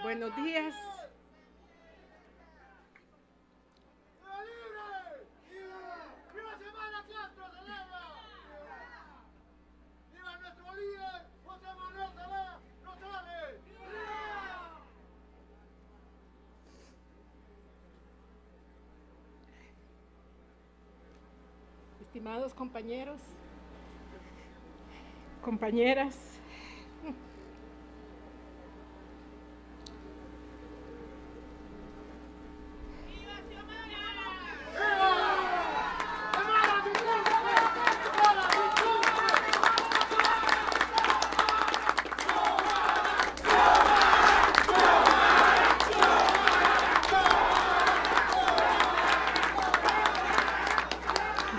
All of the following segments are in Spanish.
Buenos días. ¡Viva Semana Castro, celebra! ¡Viva nuestro líder, José Manuel Zelaya Rosales! Estimados compañeros, compañeras,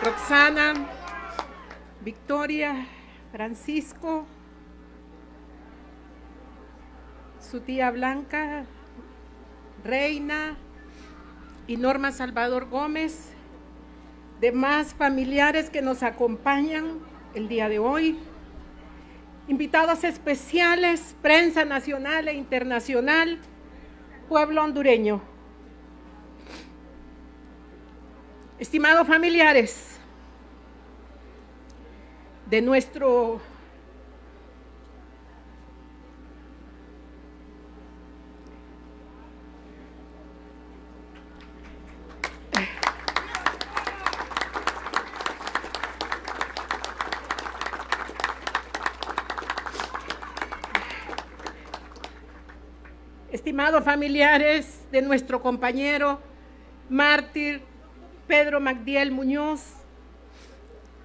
Roxana, Victoria, Francisco, su tía Blanca, Reina y Norma Salvador Gómez, demás familiares que nos acompañan el día de hoy, invitados especiales, prensa nacional e internacional, pueblo hondureño. Estimados familiares de nuestro compañero mártir Pedro Magdiel Muñoz,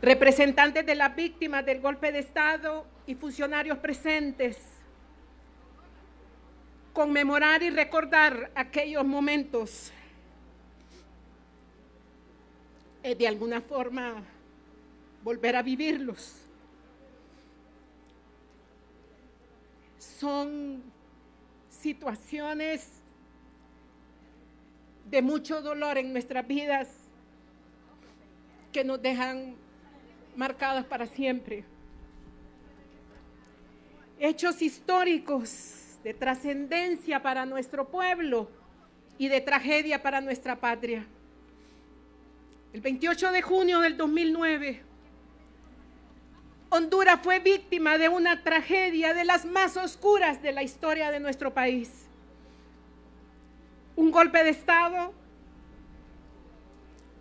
representantes de las víctimas del golpe de Estado y funcionarios presentes, conmemorar y recordar aquellos momentos, de alguna forma volver a vivirlos. Son situaciones de mucho dolor en nuestras vidas que nos dejan marcadas para siempre. Hechos históricos de trascendencia para nuestro pueblo y de tragedia para nuestra patria. El 28 de junio del 2009, Honduras fue víctima de una tragedia de las más oscuras de la historia de nuestro país. Un golpe de Estado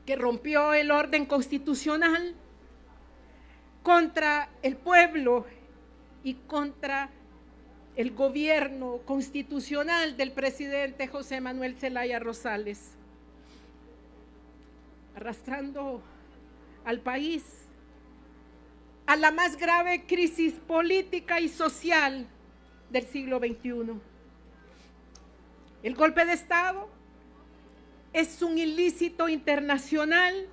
que rompió el orden constitucional contra el pueblo y contra el gobierno constitucional del presidente José Manuel Zelaya Rosales, arrastrando al país a la más grave crisis política y social del siglo XXI. El golpe de Estado es un ilícito internacional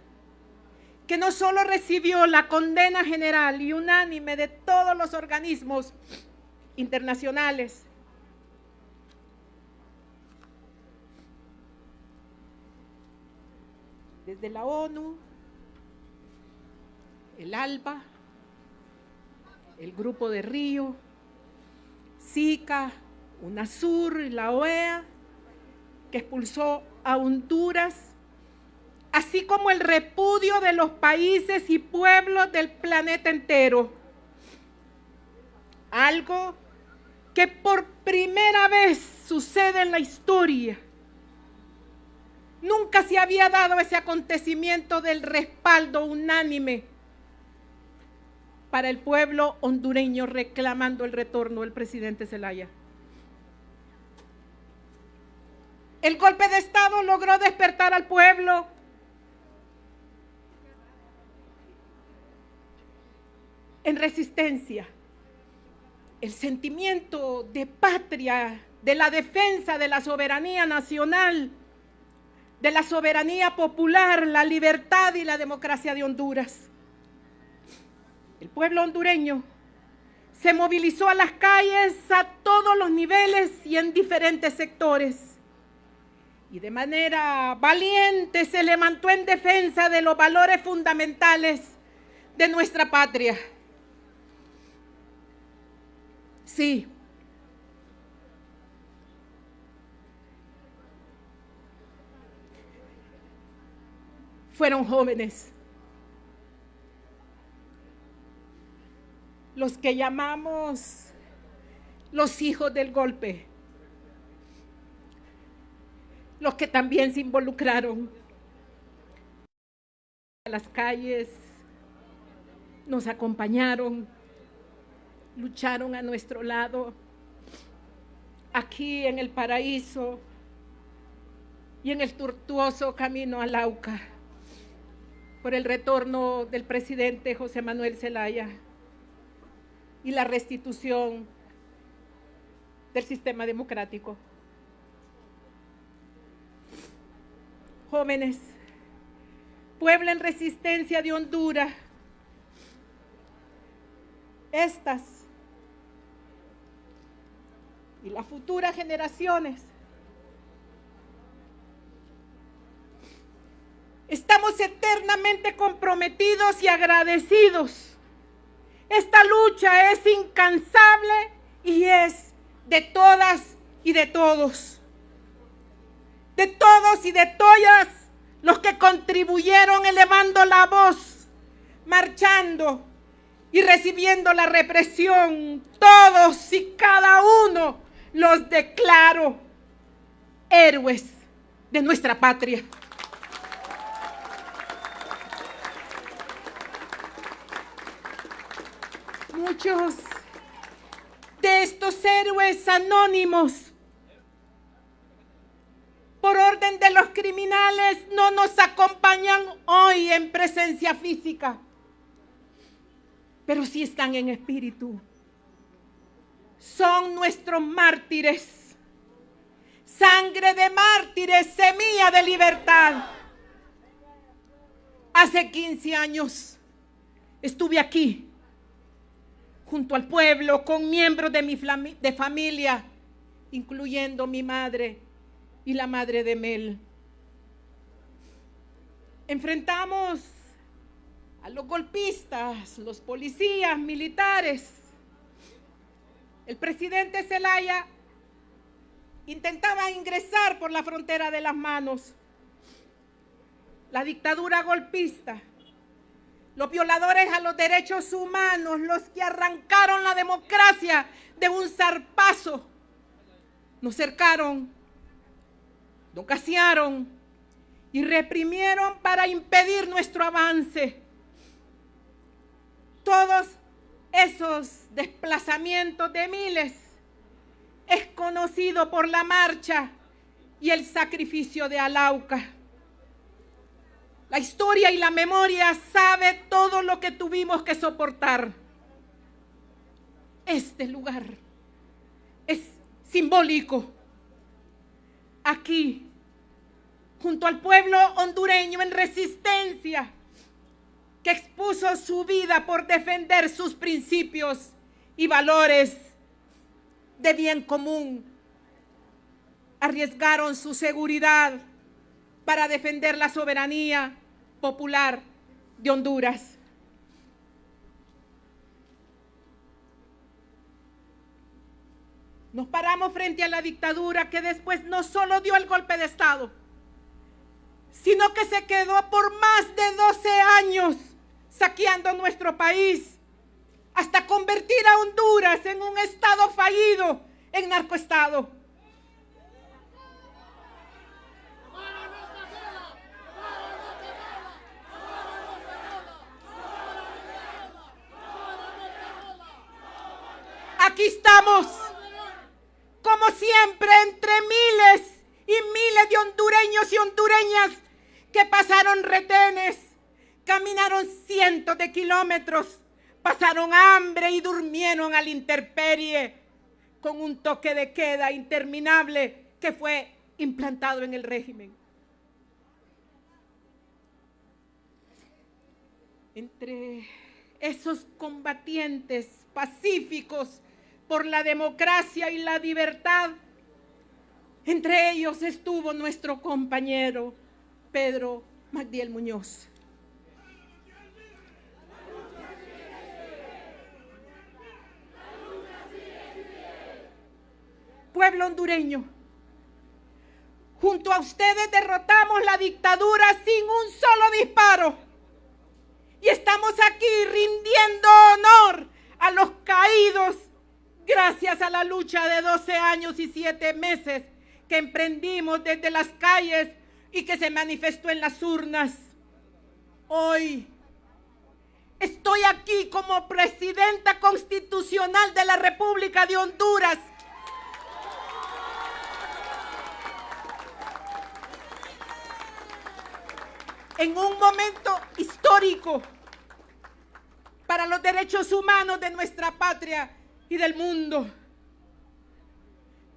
que no solo recibió la condena general y unánime de todos los organismos internacionales, desde la ONU, el ALBA, el Grupo de Río, SICA, UNASUR y la OEA, que expulsó a Honduras, así como el repudio de los países y pueblos del planeta entero. Algo que por primera vez sucede en la historia. Nunca se había dado ese acontecimiento del respaldo unánime para el pueblo hondureño reclamando el retorno del presidente Zelaya. El golpe de Estado logró despertar al pueblo en resistencia. El sentimiento de patria, de la defensa de la soberanía nacional, de la soberanía popular, la libertad y la democracia de Honduras. El pueblo hondureño se movilizó a las calles a todos los niveles y en diferentes sectores. Y de manera valiente se levantó en defensa de los valores fundamentales de nuestra patria. Sí, fueron jóvenes. Los que llamamos los hijos del golpe, los que también se involucraron en las calles, nos acompañaron, lucharon a nuestro lado, aquí en el paraíso y en el tortuoso camino a Lauca, por el retorno del presidente José Manuel Zelaya y la restitución del sistema democrático. Jóvenes, pueblo en resistencia de Honduras, estas y las futuras generaciones estamos eternamente comprometidos y agradecidos. Esta lucha es incansable y es de todas y de todos. De todos y de todas los que contribuyeron elevando la voz, marchando y recibiendo la represión. Todos y cada uno los declaro héroes de nuestra patria. Muchos de estos héroes anónimos, por orden de los criminales, no nos acompañan hoy en presencia física, pero sí están en espíritu. Son nuestros mártires, sangre de mártires, semilla de libertad. Hace 15 años estuve aquí, junto al pueblo, con miembros de mi familia, incluyendo mi madre y la madre de Mel. Enfrentamos a los golpistas, los policías, militares. El presidente Zelaya intentaba ingresar por la frontera de Las Manos. La dictadura golpista, los violadores a los derechos humanos, los que arrancaron la democracia de un zarpazo, nos cercaron, nos gasearon y reprimieron para impedir nuestro avance. Todos esos desplazamientos de miles es conocido por la marcha y el sacrificio de Alauca. La historia y la memoria sabe todo lo que tuvimos que soportar. Este lugar es simbólico. Aquí, junto al pueblo hondureño en resistencia, que expuso su vida por defender sus principios y valores de bien común, arriesgaron su seguridad para defender la soberanía popular de Honduras. Nos paramos frente a la dictadura que después no solo dio el golpe de Estado, sino que se quedó por más de 12 años saqueando nuestro país, hasta convertir a Honduras en un estado fallido, en narcoestado. Aquí estamos, como siempre, entre miles y miles de hondureños y hondureñas que pasaron retenes, caminaron cientos de kilómetros, pasaron hambre y durmieron a la intemperie con un toque de queda interminable que fue implantado en el régimen. Entre esos combatientes pacíficos por la democracia y la libertad, entre ellos estuvo nuestro compañero Pedro Magdiel Muñoz. Pueblo hondureño, Junto a ustedes derrotamos la dictadura sin un solo disparo. Y estamos aquí rindiendo honor a los caídos gracias a la lucha de 12 años y 7 meses que emprendimos desde las calles y que se manifestó en las urnas. Hoy estoy aquí como presidenta constitucional de la República de Honduras. En un momento histórico para los derechos humanos de nuestra patria y del mundo,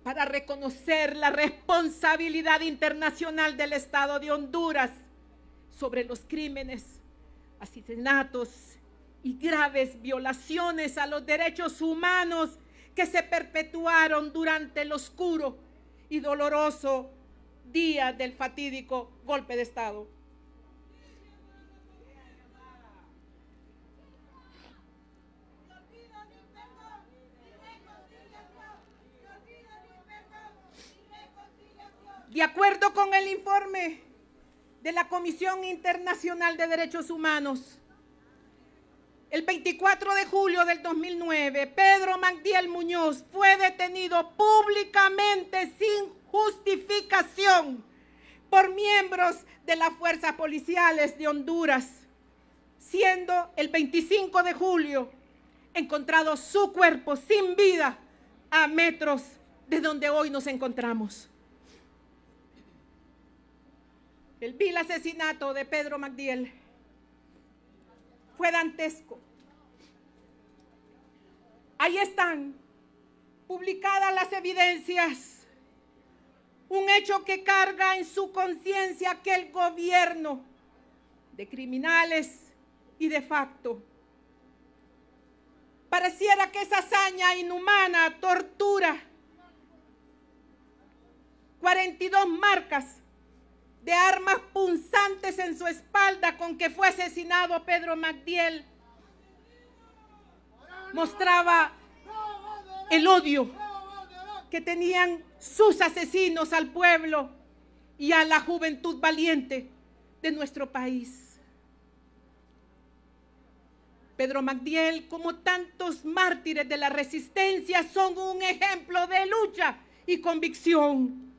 para reconocer la responsabilidad internacional del Estado de Honduras sobre los crímenes, asesinatos y graves violaciones a los derechos humanos que se perpetuaron durante el oscuro y doloroso día del fatídico golpe de Estado. De acuerdo con el informe de la Comisión Internacional de Derechos Humanos, el 24 de julio del 2009, Pedro Magdiel Muñoz fue detenido públicamente sin justificación por miembros de las fuerzas policiales de Honduras, siendo el 25 de julio encontrado su cuerpo sin vida a metros de donde hoy nos encontramos. El vil asesinato de Pedro Magdiel fue dantesco. Ahí están publicadas las evidencias, un hecho que carga en su conciencia aquel gobierno de criminales y de facto. Pareciera que esa hazaña inhumana, tortura, 42 marcas de armas punzantes en su espalda con que fue asesinado Pedro Magdiel, mostraba el odio que tenían sus asesinos al pueblo y a la juventud valiente de nuestro país. Pedro Magdiel, como tantos mártires de la resistencia, son un ejemplo de lucha y convicción,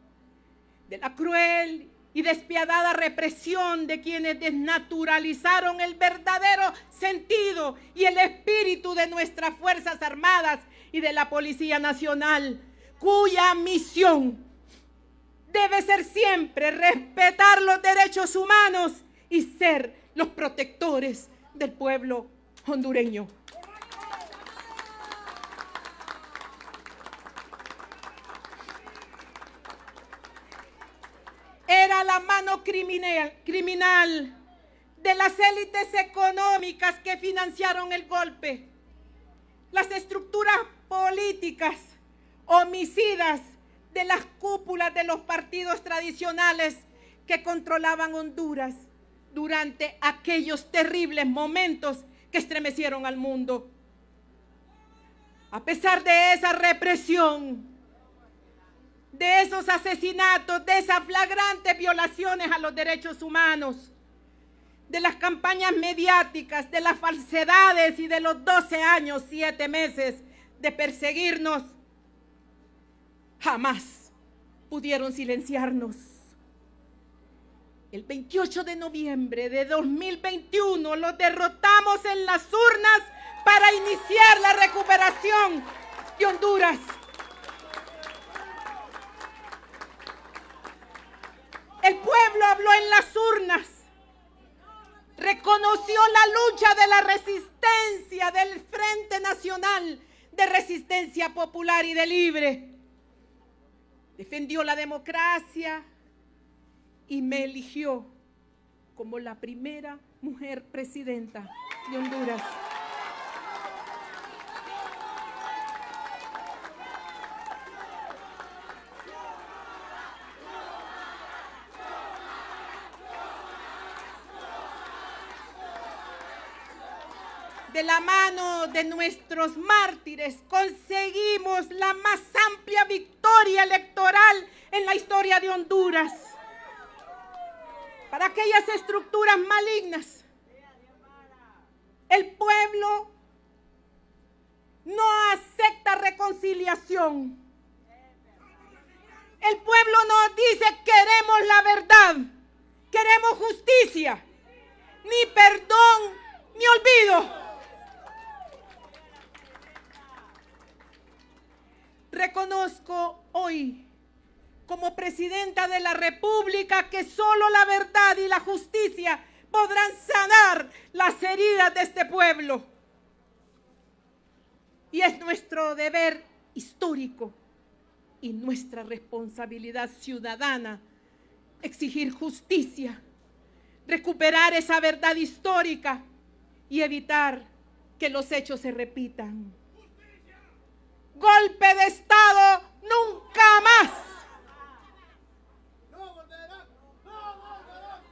de la cruel y despiadada represión de quienes desnaturalizaron el verdadero sentido y el espíritu de nuestras Fuerzas Armadas y de la Policía Nacional, cuya misión debe ser siempre respetar los derechos humanos y ser los protectores del pueblo hondureño. Era la mano criminal de las élites económicas que financiaron el golpe, las estructuras políticas homicidas de las cúpulas de los partidos tradicionales que controlaban Honduras durante aquellos terribles momentos que estremecieron al mundo. A pesar de esa represión, de esos asesinatos, de esas flagrantes violaciones a los derechos humanos, de las campañas mediáticas, de las falsedades y de los 12 años, 7 meses de perseguirnos, jamás pudieron silenciarnos. El 28 de noviembre de 2021 los derrotamos en las urnas para iniciar la recuperación de Honduras. El pueblo habló en las urnas, reconoció la lucha de la resistencia del Frente Nacional de Resistencia Popular y de Libre. Defendió la democracia y me eligió como la primera mujer presidenta de Honduras. de la mano de nuestros mártires, conseguimos la más amplia victoria electoral en la historia de Honduras. Para aquellas estructuras malignas, el pueblo no acepta reconciliación. El pueblo nos dice: queremos la verdad, queremos justicia, ni perdón, ni olvido. Reconozco hoy, como presidenta de la República, que solo la verdad y la justicia podrán sanar las heridas de este pueblo. Y es nuestro deber histórico y nuestra responsabilidad ciudadana exigir justicia, recuperar esa verdad histórica y evitar que los hechos se repitan. Golpe de Estado nunca más. No volverá, no volverá,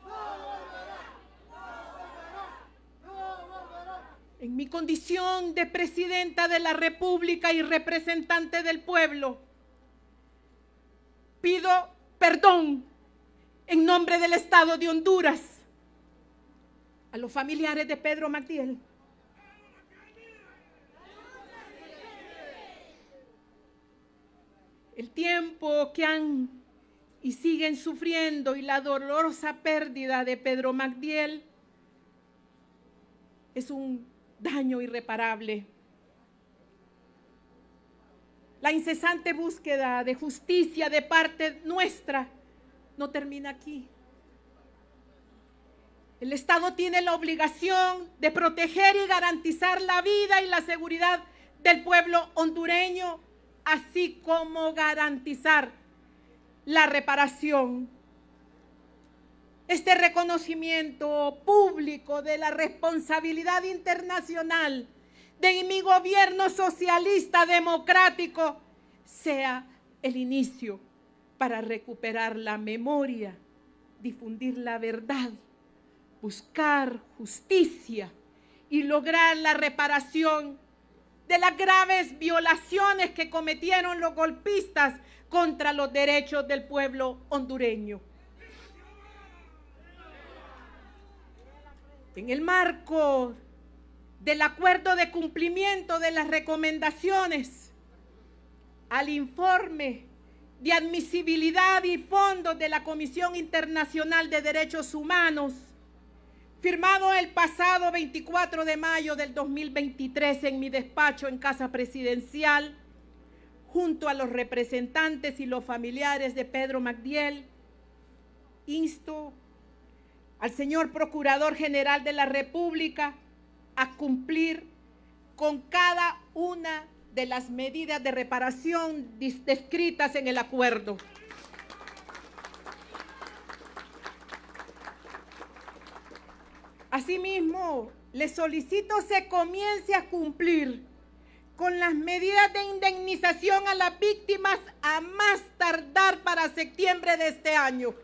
no volverá, no volverá. En mi condición de presidenta de la República y representante del pueblo, pido perdón en nombre del Estado de Honduras a los familiares de Pedro Magdiel. El tiempo que han y siguen sufriendo y la dolorosa pérdida de Pedro Magdiel es un daño irreparable. La incesante búsqueda de justicia de parte nuestra no termina aquí. El Estado tiene la obligación de proteger y garantizar la vida y la seguridad del pueblo hondureño, así como garantizar la reparación. Este reconocimiento público de la responsabilidad internacional de mi gobierno socialista democrático sea el inicio para recuperar la memoria, difundir la verdad, buscar justicia y lograr la reparación de las graves violaciones que cometieron los golpistas contra los derechos del pueblo hondureño. En el marco del acuerdo de cumplimiento de las recomendaciones al informe de admisibilidad y fondos de la Comisión Internacional de Derechos Humanos, firmado el pasado 24 de mayo del 2023 en mi despacho en Casa Presidencial, junto a los representantes y los familiares de Pedro Magdiel, insto al señor Procurador General de la República a cumplir con cada una de las medidas de reparación descritas en el acuerdo. Asimismo, le solicito se comience a cumplir con las medidas de indemnización a las víctimas a más tardar para septiembre de este año.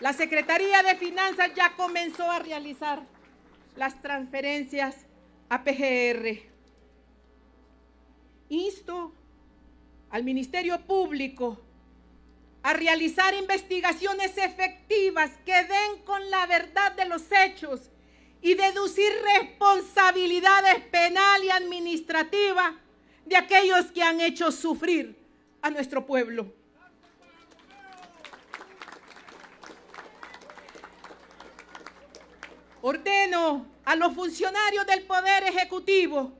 La Secretaría de Finanzas ya comenzó a realizar las transferencias a PGR. Insto al Ministerio Público a realizar investigaciones efectivas que den con la verdad de los hechos y deducir responsabilidades penal y administrativa de aquellos que han hecho sufrir a nuestro pueblo. Ordeno a los funcionarios del Poder Ejecutivo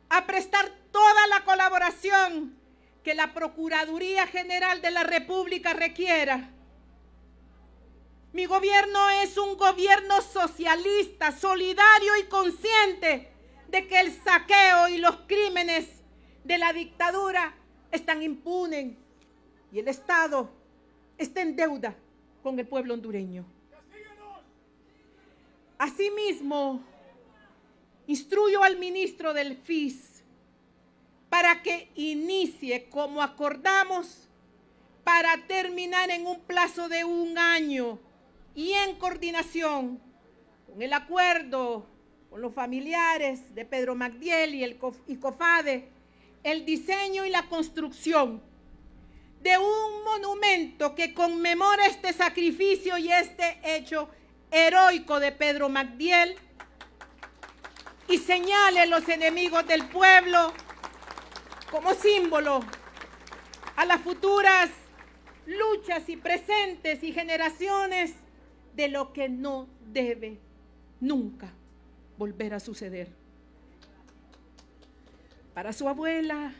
a prestar toda la colaboración que la Procuraduría General de la República requiera. Mi gobierno es un gobierno socialista, solidario y consciente de que el saqueo y los crímenes de la dictadura están impunes y el Estado está en deuda con el pueblo hondureño. Asimismo, instruyo al ministro del FIS para que inicie, como acordamos, para terminar en un plazo de 1 año y en coordinación con el acuerdo con los familiares de Pedro Magdiel y COFADE, el diseño y la construcción de un monumento que conmemore este sacrificio y este hecho heroico de Pedro Magdiel y señale a los enemigos del pueblo como símbolo a las futuras luchas y presentes y generaciones de lo que no debe nunca volver a suceder. Para su abuela,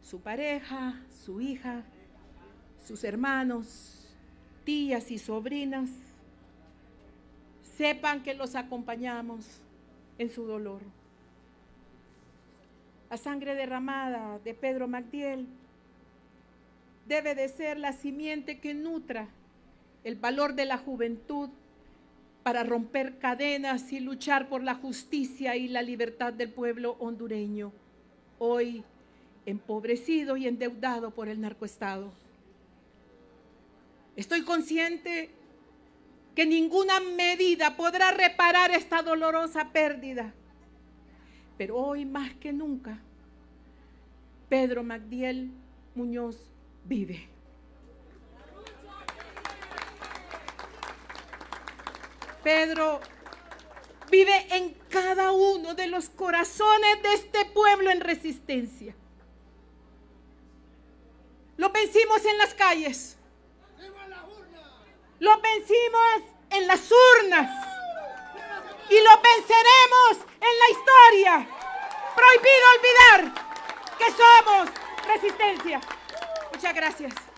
su pareja, su hija, sus hermanos, tías y sobrinas, sepan que los acompañamos en su dolor. La sangre derramada de Pedro Magdiel debe de ser la simiente que nutra el valor de la juventud para romper cadenas y luchar por la justicia y la libertad del pueblo hondureño, hoy empobrecido y endeudado por el narcoestado. Estoy consciente que ninguna medida podrá reparar esta dolorosa pérdida, pero hoy más que nunca, Pedro Magdiel Muñoz vive. Pedro vive en cada uno de los corazones de este pueblo en resistencia. Lo vencimos en las calles. Lo vencimos en las urnas. Y lo venceremos en la historia. Prohibido olvidar que somos resistencia. Muchas gracias.